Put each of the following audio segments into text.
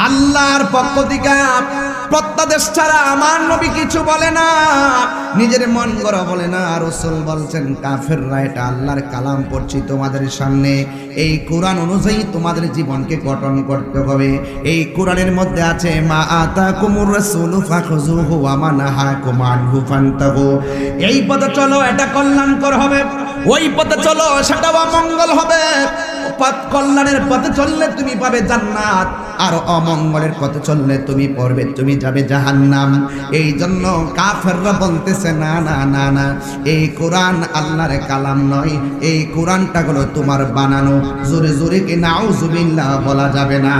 আল্লাহর পক্ষ থেকে প্রত্যাদেশ ছাড়া আমার নবী কিছু বলে না, নিজের মন গড়া বলে না। রাসূল বলছেন কাফেররা এটা আল্লাহর কালাম পড়ছি তোমাদের সামনে, এই কোরআন অনুযায়ী তোমাদের জীবনকে গঠন করতে হবে। এই কোরআনের মধ্যে আছে মা আতাকুমুর রাসূলু ফাখুযুহু ওয়া মা নাহাকুম আনহু ফান্তাহু। এই পথে চলো এটা কল্যাণকর হবে, ওই পথে চলো সেটা অমঙ্গল হবে। কল্যাণের পথে চললে তুমি পাবে জান্নাত, আর অমঙ্গলের পথে চললে তুমি যাবে জাহান্নাম। এই জন্য কাফেররা বলতেছে না না না না, এই কোরআন আল্লাহর কালাম নয়, এই কোরআনটা হলো তোমার বানানো। জোরে জোরে কি নাউজুবিল্লাহ বলা যাবে না?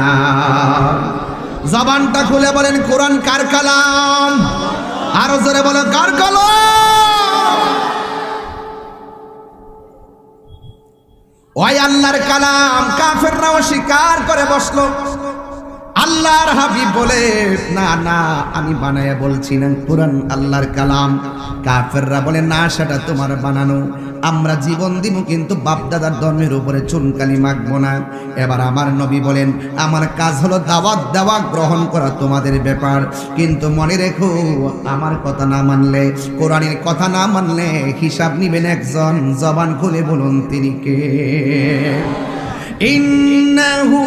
জবানটা খুলে বলেন কোরআন কার কালাম? আরো জোরে বলো কার কালাম? ওই আল্লাহর কালাম কাফেররা অস্বীকার করে বসলো। আল্লাহর হাবিব বলে না না আমি বানায়া বলছি না, কোরআন আল্লাহর কালাম। কাফেররা বলে না সেটা তোমার বানানো, আমরা জীবন দিব কিন্তু বাপদাদার ধর্মের উপরে চুনকালি মাখবো না। এবার আমার নবী বলেন আমার কাজ হলো দাওয়াত দেওয়া, গ্রহণ করা তোমাদের ব্যাপার, কিন্তু মনে রেখো আমার কথা না মানলে, কোরআনের কথা না মানলে হিসাব নিবেন একজন। জবান খুলে বলুন তিনি কে? ইন্নাহু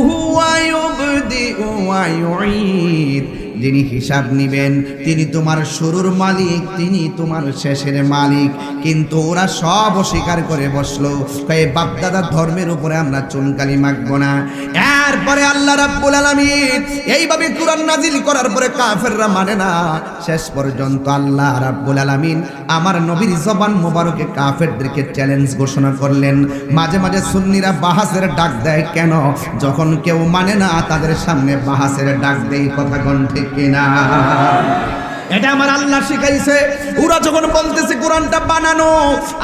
হুয়া ইউবদিউ ওয়া ইউঈদ, যিনি হিসাব নিবেন তিনি তোমার শুরুর মালিক, তিনি তোমার শেষের মালিক। কিন্তু ওরা সব অস্বীকার করে বসলো, এই বাপদাদার ধর্মের উপরে আমরা চুনকালি মাখবো না। এরপরে আল্লাহ রাব্বুল আলামিন এইভাবে কোরআন নাজিল করার পরে কাফেররা মানে না। শেষ পর্যন্ত আল্লাহ রাব্বুল আলামিন আমার নবীর জবান মোবারকে কাফেরদেরকে চ্যালেঞ্জ ঘোষণা করলেন। মাঝে মাঝে সুন্নিরা বাহাসের ডাক দেয় কেন? যখন কেউ মানে না তাদের সামনে বাহাসের ডাক দেয়। কথা কোন ঠিক কিনা? এটা আমার আল্লাহ শিখাইছে। ওরা যখন বলতেছে কোরআনটা বানানো,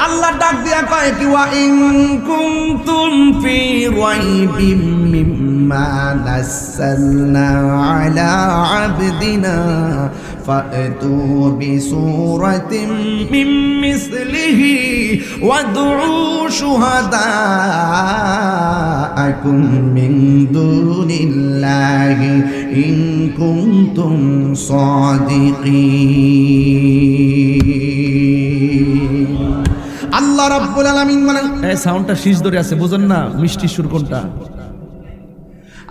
আল্লাহ ডাক দিয়া কয় কি ওয়া ইন কুনতুম ফি রাইবিম মিম্মা নাযালনা আলা আবদিনা ফাতু বিসূরাতিন মিন মিসলিহি ওয়াদউ শুহাদাআকুম মিন দুনিল্লাহি ইন কুনতুম সাদিকিন। আল্লাহ রাব্বুল আলামিন বলেন, এই সাউন্ডটা শীষ ধরে আছে বুঝেন না, মিষ্টি সুর কোনটা?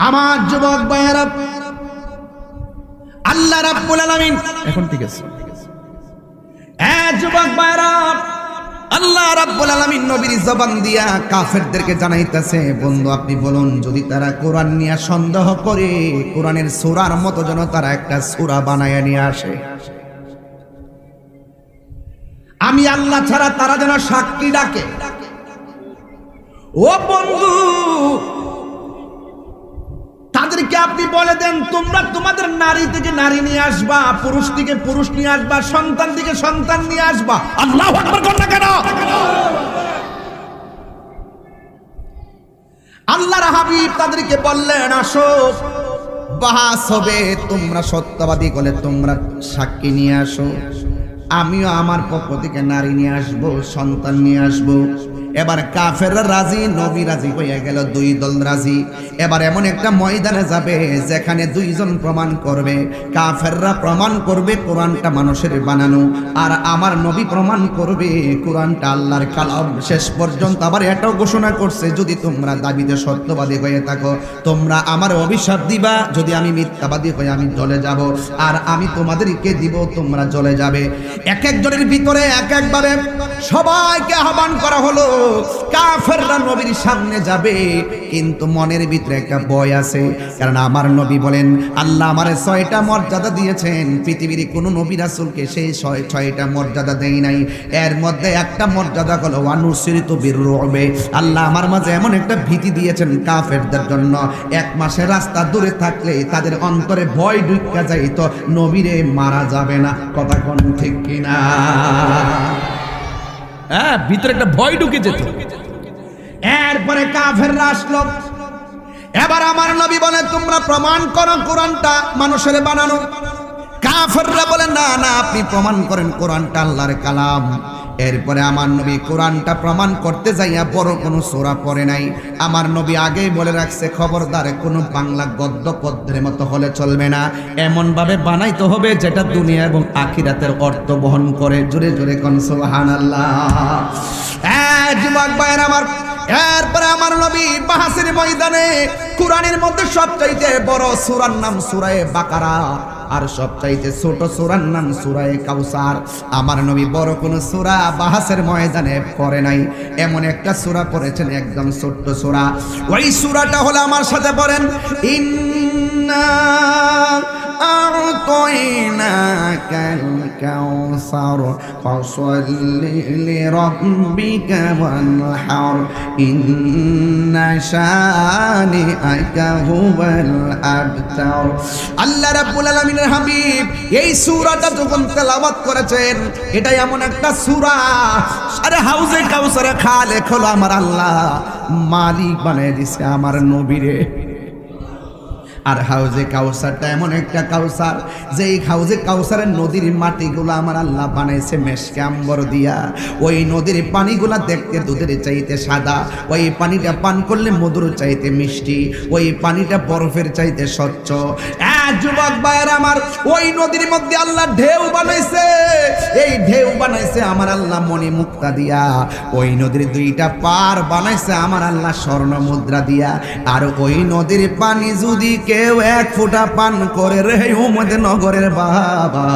আমার যুবক ভাইয়েরা, আল্লাহ রাব্বুল আলামিন এখন ঠিক আছে। যুবক ভাইয়েরা, আল্লাহ রাব্বুল আলামিন নবীর জবান দিয়া কাফেরদেরকে জানাইতেছে বন্ধু আপনি বলুন, যদি তারা কোরআন নিয়ে সন্দেহ করে, কোরআনের সূরার মতো যেন তারা একটা সূরা বানায়া নিয়ে আসে। আমি আল্লাহ ছাড়া তারা যেন সাক্ষী ডাকে। ও বন্ধু, তাদেরকে আপনি বলে দেন তোমরা তোমাদের নারী থেকে নারী নিয়ে আসবা, পুরুষ থেকে পুরুষ নিয়ে আসবা, সন্তান থেকে সন্তান নিয়ে আসবা। আল্লাহু আকবার কর না কেন? আল্লাহর হাবিব তাদেরকে বললেন আসো বাহাস হবে, তোমরা সত্যবাদী বলে তোমরা সাক্ষী নিয়ে আসো, আমিও আমার পক্ষ থেকে নারী নিয়ে আসবো, সন্তান নিয়ে আসবো। এবার কাফেররা রাজি, নবী রাজি হয়ে গেল, দুই দল রাজি। এবার এমন একটা ময়দানে যাবে যেখানে দুইজন প্রমাণ করবে। কাফেররা প্রমাণ করবে কোরআনটা মানুষের বানানো, আর আমার নবী প্রমাণ করবে কোরআনটা আল্লাহর কালাম। শেষ পর্যন্ত আবার এটাও ঘোষণা করছে যদি তোমরা দাবিতে সত্যবাদী হয়ে থাকো তোমরা আমার অভিশাপ দিবা, যদি আমি মিথ্যাবাদী হয়ে আমি জ্বলে যাব, আর আমি তোমাদেরকে দিব তোমরা জ্বলে যাবে। এক একজনের ভিতরে এক একভাবে সবাইকে আহ্বান করা হলো। কাফেররা নবীর সামনে যাবে, কিন্তু মনের ভিতরে একটা ভয় আছে, কারণ আমার নবী বলেন আল্লাহ আমারে 6টা মর্যাদা দিয়েছেন, পৃথিবীর কোন নবী রাসূলকে সেই 6টা মর্যাদা দেয় নাই। এর মধ্যে একটা মর্যাদা হলো ওয়ানুসিরিতু বিররুবে, আল্লাহ আমার মাঝে এমন একটা ভীতি দিয়েছেন কাফেরদের জন্য, 1 মাসের রাস্তা দূরে থাকলে তাদের অন্তরে ভয় ঢুকে যাইতো নবীরে মারা যাবে না। কথা কোন ঠিক কিনা? হ্যাঁ, ভিতরে একটা ভয় ঢুকে যেত। এরপরে কাফেররা আসলো। এবার আমার নবী বলে তোমরা প্রমাণ করো কোরআনটা মানুষের বানানো। কাফেররা বলে না না আপনি প্রমাণ করেন কোরআনটা আল্লাহর কালাম। এরপরে আমার নবী কোরআনটা প্রমাণ করতে যাইয়া বড় কোনো সূরা পড়ে নাই। আমার নবী আগেই বলে রাখছে, খবরদার কোনো বাংলা গদ্য পদ্যের মতো হলে চলবে না, এমনভাবে বানাইতে হবে যেটা দুনিয়া এবং আখিরাতের অর্থ বহন করে। জোরে জোরে কোন সুবহানাল্লাহ। যুবক ভাইয়ের আমার, এরপরে আমার নবী বাহাসের ময়দানে কোরআনের মধ্যে সবচাইতে বড় সূরার নাম সূরা বাকারা, আর সবচাইতে ছোট সূরার নাম সূরা কাউসার। আমার নবী বড় কোন সূরা বাহাসের ময়দানে পড়ে নাই, এমন একটা সূরা পড়েছেন, একদম ছোট্ট সূরা। ওই সূরাটা হলো, আমার সাথে পড়েন, ইন্না আ'তাইনাকাল কাউসার ফাসাল্লি লিরাব্বিকা ওয়ানহার ইন্না শানিআকা হুয়াল আবতার। আল্লাহ রাব্বুল আলামিনের হাবিব এই সূরাটা যখন তেলাওয়াত করেছেন, এটা এমন একটা সূরা, আরে হাউজে কাউসারে খালেক হলো আমার আল্লাহ, মালিক বানিয়ে দিছে আমার নবীরে। আর হাউজে কাউসারটা এমন একটা কাউসার, যে এই হাউজে কাউসারের নদীর মাটিগুলো আমার আল্লাহ বানাইছে মেশকে আম্বর দিয়া। ওই নদীর পানিগুলা দেখতে দুধের চাইতে সাদা, ওই পানিটা পান করলে মধুর চাইতে মিষ্টি, ওই পানিটা বরফের চাইতে স্বচ্ছ। যুবক ভাইয়ের আমার, ওই নদীর মধ্যে আল্লাহ ঢেউ বানাইছে, এই ঢেউ বানাইছে আমার আল্লাহ মণি মুক্তা দিয়া। ওই নদীর দুইটা পার বানাইছে আমার আল্লাহ স্বর্ণ মুদ্রা দিয়া। আর ওই নদীর পানি যদি কেউ এক ফোঁটা পান করে রে নগরের বাবা,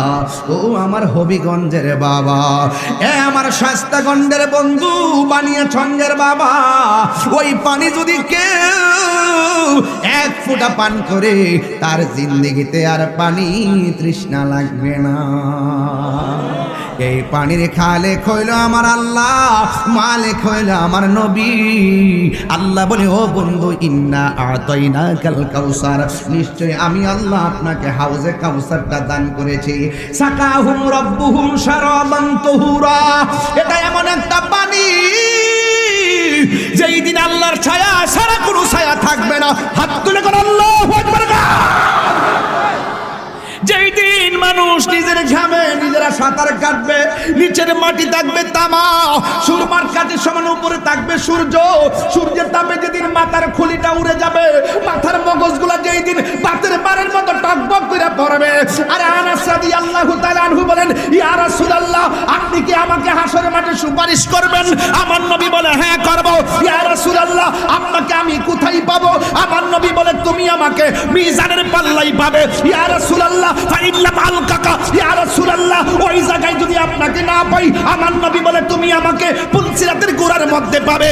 ও আমার হবিগঞ্জের বাবা, এ আমার শাস্তাগঞ্জের বন্ধু বানিয়া ছঙ্গের বাবা, ওই পানি যদি কেউ এক ফোঁটা পান করে, তার জিন্দেগিতে আর পানি তৃষ্ণা লাগবে না। এই পানির খালেক হইল আমার আল্লাহ, মালিক হইল আমার নবী। আল্লাহ বলে, ও বন্ধু, ইন্না আ'তাইনাকাল কাউসার, নিশ্চয় আমি আল্লাহ আপনাকে হাউজে কাউসারটা দান করেছি। সাকাহুম রাব্বুহুম শারাবান তাহুরা, এটা এমন একটা পানি যেই দিন আল্লাহর ছায়া সারা কোনো ছায়া থাকবে না। হাত তুলে করে আল্লাহু আকবার। যেই দিন মানুষ নিজের ঘামে নিজেরা সাঁতার কাটবে, নিচের মাটি থাকবে তামা, সুরমার কাছে সমান উপরে থাকবে সূর্য, সূর্যের তাপে যেদিন মাথার খুলিটা উড়ে যাবে, মাথার মগজগুলা যেই দিন বাতের বারের মতো টকবক করে পড়বে। আরে আনাস রাদিয়াল্লাহু তাআলা আনহু বলেন, ইয়া রাসূলুল্লাহ, আপনি কি আমাকে হাসরের মাঠে সুপারিশ করবেন? আমার নবী বলে, হ্যাঁ করব। ইয়া রাসূলুল্লাহ, আপনাকে আমি কোথায় পাবো? আমার নবী বলে, তুমি আমাকে মিজানের পাল্লাই পাবে। ইয়া রাসূলুল্লাহ, ইয়া রাসূলুল্লাহ, ওই জায়গায় যদি আপনাকে না পাই, আমার নবী বলে, তুমি আমাকে পুলসিরাতের গোড়ার মধ্যে পাবে।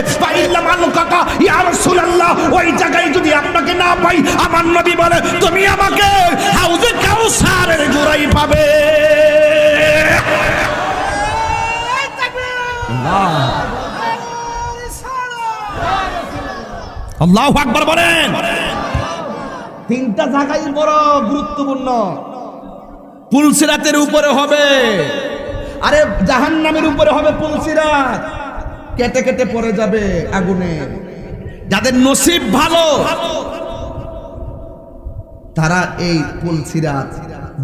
ইয়া রাসূলুল্লাহ, ওই জায়গায় যদি আপনাকে না পাই, আমার নবী বলে, তুমি আমাকে হাউজে কাউসারের গোড়ায় পাবে। আল্লাহু আকবার বলেন। তিনটা জায়গায় বড় গুরুত্বপূর্ণ। পুলসিরাতের উপরে হবে, আরে জাহান্নামের উপরে হবে পুলসিরাত, কেটে কেটে পড়ে যাবে আগুনে। যাদের নসিব ভালো তারা এই পুলসিরাত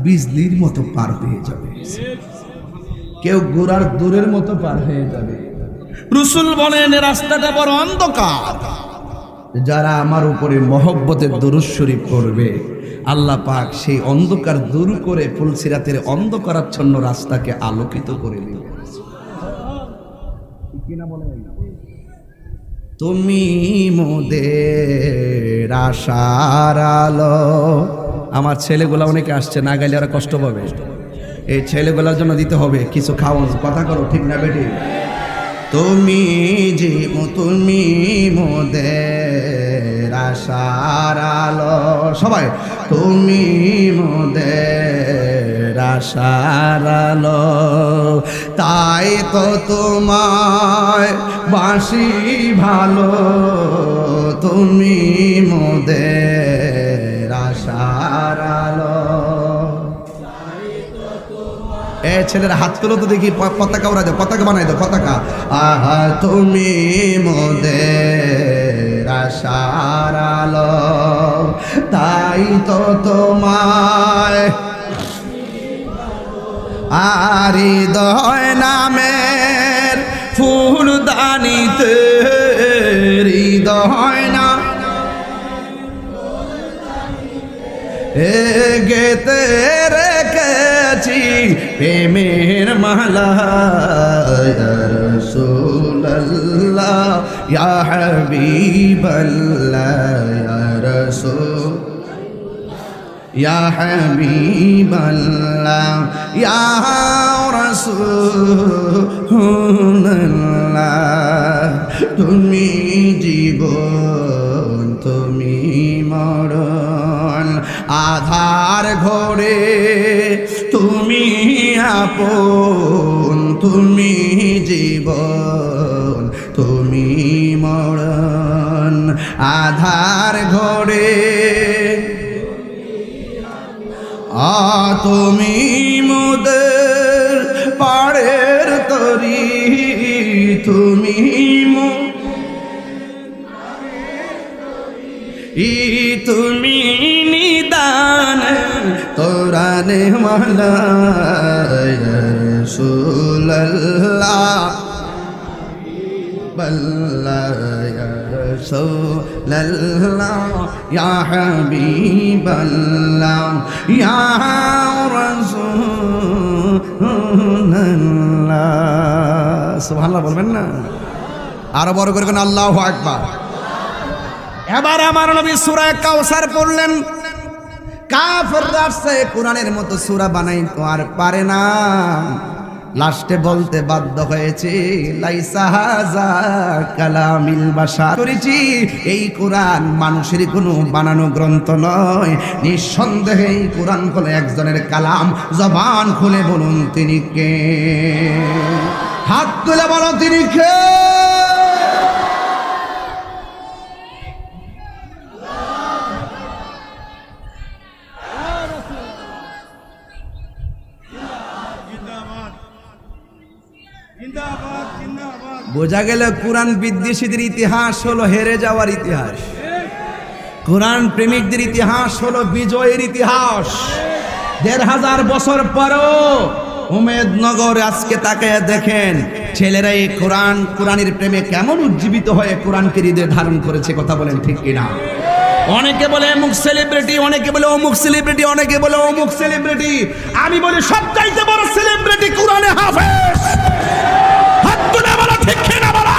বিজলির মতো পার হয়ে যাবে, কেউ গোড়ার দূরের মতো পার হয়ে যাবে। রাসূল বলেন, রাস্তাটা বড় অন্ধকার। যারা আমার উপরে মহব্বতের দরুদ শরীফ পড়বে, আল্লাহ পাক সেই অন্ধকার দূর করে পুলসিরাতের অন্ধকারাচ্ছন্ন রাস্তাকে আলোকিত করে দিবে। তুমি মোদের আশার আলো। আমার ছেলেগুলা অনেকে আসছে, না গাইলে ওরা কষ্ট পাবে। এই ছেলেগুলার জন্য দিতে হবে কিছু খাওয়ান। কথা করো, ঠিক না বেটি? তুমি মোদের আশার আলো, সবাই তুমি মোদের আশার আলো, তাই তো তোমায় বাসি ভালো, তুমি মোদের আশার আলো। এ ছেলেরা হাত তুলো তো দেখি, পতাকা ওরা দাও, পতাকা বানাই দাও, পতাকা। আহা তুমি মোদের আশার আলো, তাই তো তোমায় আর হৃদয় নামে ফুলদানিতে হৃদয় না গেতে রেখেছি প্রেমের মালা ইয়া রাসূলুল্লাহ ইয়া হাবিবাল্লাহ ইয়া রাসূল ইয়া হাবিবাল্লাহ ইয়া রাসূলুল্লাহ তুমি জীবন তুমি মরণ আধার ঘরে তুমি আপন তুমি জীবন তুমি মরণ আধার ঘরে তুমি মোদের পাড়ের তরি তুমি তুমি নিদান তোরানে মালা ইয়া রাসূলুল্লাহ বল্লাহ ইয়া রাসূলুল্লাহ ইয়া হাবিবাল্লাহ ইয়া রাসূলুল্লাহ সুবহানাল্লাহ বলবেন না আরো বড় করে কোন আল্লাহু আকবার। এবার আমার নবী সূরা কাউসার পড়লেন। কাফেররা আসছে কোরআনের মতো সূরা বানাইতে আর পারে না, লাস্টে বলতে বাধ্য হয়েছে লাইসা হাযা কালামিল বাশার, করেছি এই কোরআন মানুষের কোনো বানানো গ্রন্থ নয়, নিঃসন্দেহে এই কোরআন হলো একজনের কালাম। জবান খুলে বলুন তিনি কে? হাত তুলে বলো তিনি কে? বোঝা গেল কোরআন বিদ্বেষীদের ইতিহাস হলো হেরে যাওয়ার ইতিহাস, কোরআন প্রেমিকদের ইতিহাস হলো বিজয়ের ইতিহাস। ১৫০০ বছর পরও উমেদনগর আজকে তাকায় দেখেন ছেলেরা এই কোরআনের প্রেমে কেমন উজ্জীবিত হয়ে কোরআনকে হৃদয়ে ধারণ করেছে। কথা বলেন ঠিক কিনা? অনেকে বলে অমুক সেলিব্রিটি, অনেকে বলে অমুক সেলিব্রিটি, অনেকে বলে অমুক সেলিব্রিটি। আমি বলি সবচাইতে বড় সেলিব্রিটি কোরআনে হাফেজ। হাত তুলে বলো ঠিক কিনা বলো।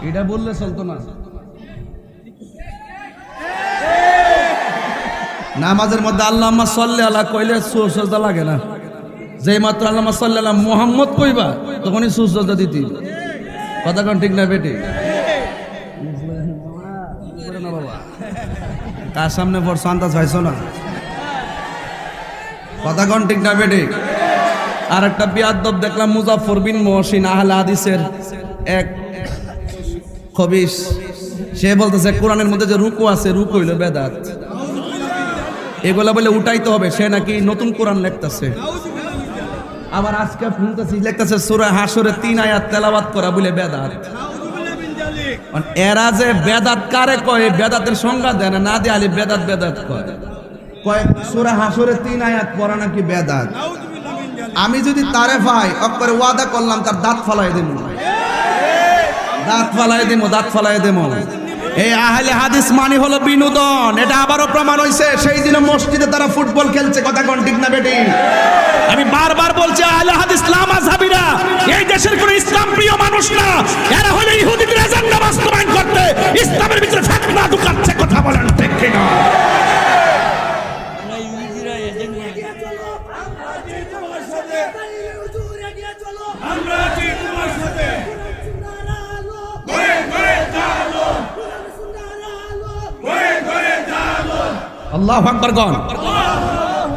এটা বললে চলতো না। নামাজের মধ্যে আল্লাহুম্মা সাল্লি আলা কইলে সুজদা লাগে না, যেই মাত্র আল্লাহুম্মা সাল্লি আলা মুহাম্মদ কইবা তখনই সুজদা দিতি। কথা কোন ঠিক না বেটি? কার সামনে পড়ছো আন্দাজ পাইছো না? কথা কোন ঠিক না বেটি? আর একটা বিয়াদব দেখলাম মুজাফফর বিন মুহসিন আহলে হাদিসের এক খবিস, সে বলতেছে কোরআনের মধ্যে যে রুকু আছে রুকু হইল বেদাত, এগুলা বলে উঠাইতে হবে। সে নাকি নতুন কোরআন লিখতেছে। আবার আজকে শুনতেছি লিখতেছে সূরা হাশরে ৩ আয়াত তেলাওয়াত করা বলে বেদাত। এরা যে বেদাত কারে কয়, বেদাতের সংজ্ঞা দেয় না, না দিয়ে আলি বেদাত বেদাত কয়। সূরা হাশরে ৩ আয়াত পড়া নাকি বেদাত। আমি যদি তারে ভাই অক্ষরে ওয়াদা করলাম তার দাঁত ফালাই দেব, দাঁত ফালাই দেব, দাঁত ফালাই দেব। এই আহলে হাদিস মানে হলো বিনোদন। এটা আবারও প্রমাণ হইছে, সেই দিন মসজিদে তারা ফুটবল খেলছে। কথা কোন ঠিক না বেটি? আমি বারবার বলছি আহলে হাদিস লামাযহাবিরা এই দেশের কোনো ইসলাম প্রিয় মানুষ না, এরা হলো ইহুদিদের এজেন্ডা বাস্তবায়ন করতে ইসলামের ভিতরে ফিতনা ঢুকাচ্ছে। কথা বলেন ঠিক কি না? আল্লাহু আকবার।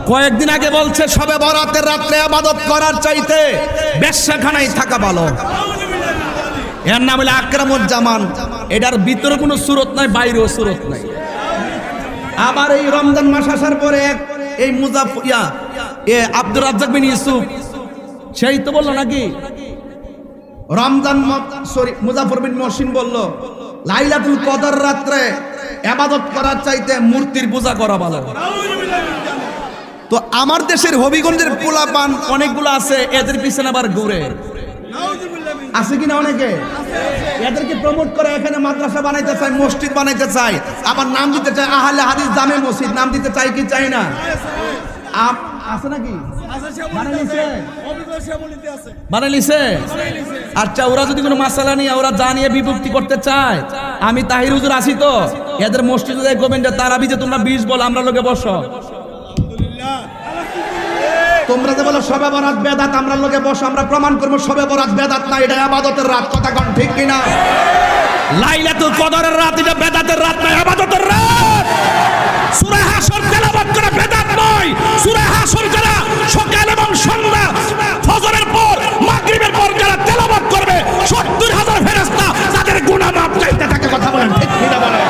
কয়েকদিন আগে বলছে সবে বরাতের রাত্রে ইবাদত করার চাইতে বেশ্যাখানায় থাকা ভালো। এর নাম হলো আকরামুজ্জামান। এটার ভিতরে কোনো সুরত নাই, বাইরেও সুরত নাই। আবার এই রমজান মাস আসার পরে এই আব্দুর রাজ্জাক বিন ইউসুফ সেই তো বললো নাকি মুজাফর বিন মহসিন বলল লাইলাতুল কদর রাত্রে ইবাদত করার চাইতে মূর্তির পূজা করা ভালো। তো আমার দেশের হবিগঞ্জের পোলাপান অনেকগুলো আছে, এদের পিছনে আবার ঘুরে আছে কিনা অনেকে, এদেরকে প্রমোট করে এখানে মাদ্রাসা বানাইতে চায়, মসজিদ বানাইতে চায়, আবার নাম দিতে চায় আহলে হাদিস জামে মসজিদ, নাম দিতে চায় কি চায় না? আছে নাকি? বানাইছে। আচ্ছা, ওরা যদি কোনো মাসালা নিয়ে ওরা জানিয়ে বিভক্তি করতে চায়, আমি তাহির হুজুর আছি তো, এদের মসজিদে গোবিন্দ তারাবি যে তোমরা 20 বল, আমরা লোকে বসো। তোমরা যে বলো শবে বরাত বেদাত, আমরা লোকে বসো, আমরা প্রমাণ করবো শবে বরাত বেদাত না, এটা ইবাদতের রাত। কথা কোন ঠিক কিনা? লাইলাতুল কদরের রাত এটা বেদাতের রাত না, ইবাদতের রাত। সূরা হাসর তেলাওয়াত করা বেদাত নয়। সূরা হাসর যারা সকাল এবং সন্ধ্যা ফজরের পর মাগরিবের পর যারা তেলাওয়াত করবে ৭০,০০০ ফেরেশতা তাদের গুনাহ মাফ চাইতে থাকে। কথা বলেন ঠিক কিনা? বলেন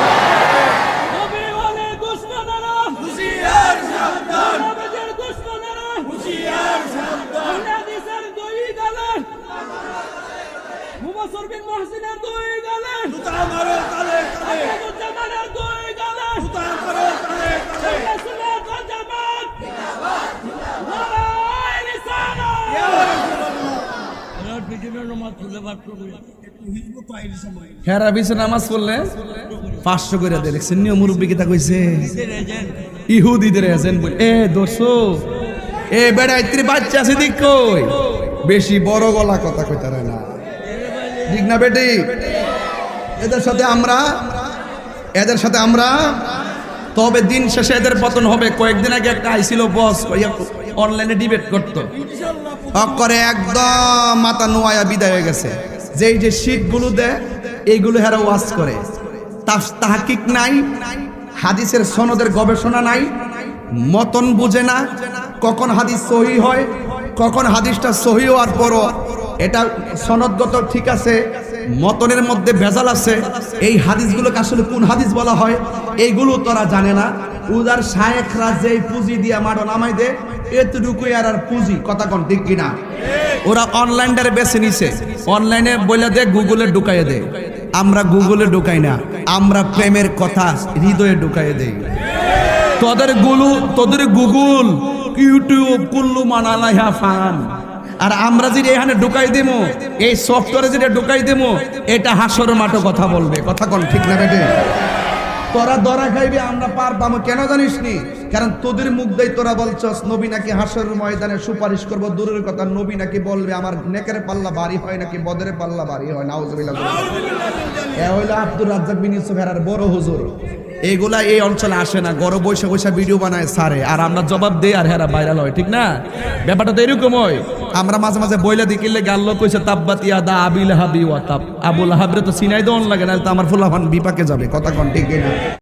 হেরা বিছে নামাজ পড়লে 500 করে দেয়। দেখছেন নিয়ম মুরব্বী কিতা কইছে? ইহুদিদের এজেন্ট বল। এ দোস্তো, এ বেড়াইত্রী বাচ্চা আছে দিক কই, বেশি বড় গলা কথা কইতারে না, ঠিক না বেটি? এদের সাথে আমরা তবে দিন শেষে এদের পতন হবে। কয়েকদিন আগে একটা আইছিল বস, অনলাইনে ডিবেট করতো, করে একদম মাথা নোয়া বিদায় হয়ে গেছে। যে শীটগুলো দেয় এইগুলো হেরা ওয়াজ করে, তাহকিক নাই, হাদিসের সনদের গবেষণা নাই, মতন বুঝে না, কখন হাদিস সহি হয়, কখন হাদিসটা সহি হওয়ার পরও এটা সনদগত ঠিক আছে, মতনের মধ্যে ভেজাল আছে, এই হাদিসগুলোকে আসলে কোন হাদিস বলা হয় এইগুলো তোরা জানে না। উদার শায়েখরা যেই পুঁজি দিয়া মাডো নামাই দে, এতটুকুই আর পুঁজি। কথা কোন ঠিক কিনা? ওরা অনলাইনটারে বেছে নিছে, অনলাইনে বলে দে, গুগলে ঢুকাইয়ে দে। আমরা গুগলে ঢুকাই না, আমরা প্রেমের কথা হৃদয়ে ঢুকাইয়ে দেই। তোদের গুগল ইউটিউব কুল্লু মানালাইহা ফান। আর আমরা যদি এখানে ঢুকাই দেবো, এই সফটওয়্যারে যেটা ঢুকাই দেবো, এটা হাসর মাঠে কথা বলবে। কথা কোন ঠিক না বেটে? তোরা দরা খাইবে, আমরা পার পাবো কেন জানিস নি? কারণ তোদের মুখ দিয়ে তোরা বলছস নবী নাকি হাসর ময়দানে সুপারিশ করবো, দূরের কথা নবী নাকি বলবে আমার নেকের পাল্লা ভারী হয় নাকি বদরের পাল্লা ভারী হয়। নাউজুবিল্লাহ। এ হইলো আব্দুর রাজ্জাক বিন ইউসুফ হেরার বড় হুজুর। এইগুলা এই অঞ্চলে আসে না, গড় বৈশা বৈশা ভিডিও বানায় সারে, আর আমরা জবাব দেই আর হেরা ভাইরাল হয়। ঠিক না? ব্যাপারটা তো এরকম হয়। আমরা মাঝে মাঝে বইলা দিকিলে গাল্লো কইছে তাব্বাত ইয়াদা আবি লাহাবি ওয়া তাব। আবু লাহাবরে তো সিনাই দন লাগে না, তো আমার ফুলাফান বিপাকে যাবে। কথা কোন ঠিক না?